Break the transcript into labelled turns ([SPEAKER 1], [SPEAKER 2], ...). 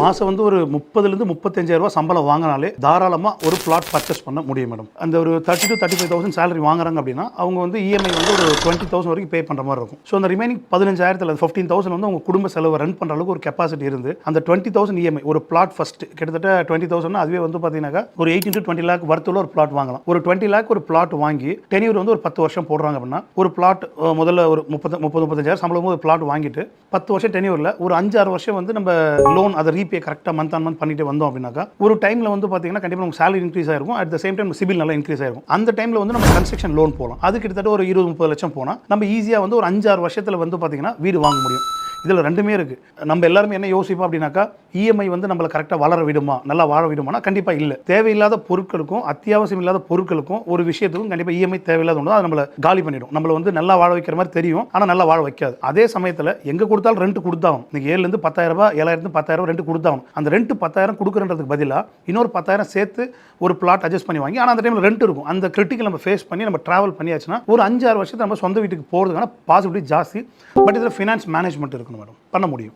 [SPEAKER 1] மாதம் வந்து ஒரு 30,000 35,000 ரூபா சம்பளம் வாங்கினாலே தாராளமாக ஒரு பிளாட் பர்ச்சேஸ் பண்ண முடியும் மேடம். அந்த ஒரு 30,000 to 35,000 சேலரி வாங்குறாங்க அப்படின்னா அவங்க வந்து இஎம்ஐ வந்து ஒரு 20,000 வரைக்கும் பே பண்ணுற மாதிரி இருக்கும். ஸோ அந்த ரிமைனிங் 15,000 15,000 வந்து அவங்க குடும்ப செலவு ரன் பண்ணுற அளவுக்கு ஒரு கெப்பாசிட்டி இருந்து அந்த 20,000 இஎம்ஐ ஒரு பிளாட் ஃபர்ஸ்ட் கிட்டத்தட்ட 20,000 அதுவே வந்து பார்த்தீங்கன்னா ஒரு 18 to 20 lakh வர்த்துள்ள ஒரு பிளாட் வாங்கலாம். ஒரு 20 lakh ஒரு பிளாட் வாங்கி டென்யூர் வந்து ஒரு 10 வருஷம் போடுறாங்க அப்படின்னா ஒரு பிளாட் முதல்ல ஒரு 35,000 சம்பளம் ஒரு பிளாட் வாங்கிட்டு 10 வருஷம் டென்யூரில் ஒரு 5-6 வருஷம் வந்து நம்ம லோன் அதை ரீபே கரெக்டாக மந்த் ஆன் மந்த் பண்ணிட்டு வந்தோம் அப்படின்னாக்கா ஒரு டைமில் வந்து பார்த்தீங்கன்னா கண்டிப்பாக நமக்கு சேலரி இன்க்ரீஸ் ஆயிருக்கும். At the same time CIBIL நல்லா இன்க்ரீஸ் ஆயிருக்கும். அந்த டைமில் வந்து நம்ம கன்ஸ்ட்ரக்ஷன் லோன் போகலாம். அது கிட்டத்தட்ட ஒரு 20-30 லட்சம் போனால் நம்ம ஈஸியாக வந்து ஒரு 5-6 வருஷத்தில் வந்து பார்த்தீங்கன்னா வீடு வாங்க முடியும். இதில் ரெண்டுமே இருக்குது. நம்ம எல்லாருமே என்ன யோசிப்போம் அப்படின்னாக்கா இஎம்ஐ வந்து நம்மளை கரெக்டாக வளர விடுமா, நல்லா வாழ விடுமானா கண்டிப்பாக இல்லை. தேவையில்லாத பொருட்களுக்கும் அத்தியாவசியம் இல்லாத பொருட்களுக்கும் ஒரு விஷயத்துக்கும் கண்டிப்பாக இஎம்ஐ தேவையில்லாத ஒன்று அது நம்மளை காலி பண்ணிடும். நம்மளை வந்து நல்லா வாழ வைக்கிற மாதிரி தெரியும், ஆனால் நல்லா வாழ வைக்காது. அதே சமயத்தில் எங்கே கொடுத்தாலும் ரெண்ட் கொடுத்தாகும். நீங்கள் 7,000 10,000 ரூபாய் 7,000 10,000 ரெண்ட் கொடுத்தாகும். அந்த ரெண்ட் 10,000 கொடுக்குறதுக்கு பதிலாக இன்னொரு 10,000 சேர்த்து ஒரு பிளாட் அட்ஜஸ்ட் பண்ணி வாங்கி ஆனால் அந்த டைமில் ரெண்ட் இருக்கும். அந்த கிரிட்டிக்கல் நம்ம ஃபேஸ் பண்ணி நம்ம ட்ராவல் பண்ணியாச்சுன்னா ஒரு 5-6 வருஷத்தை நம்ம சொந்த வீட்டுக்கு போகிறதுக்கான பாசிபிலிட்டி ஜாஸ்தி. பட் இதில் ஃபினான்ஸ் மேனேஜ்மெண்ட் இருக்கணும் மேடம், பண்ண முடியும்.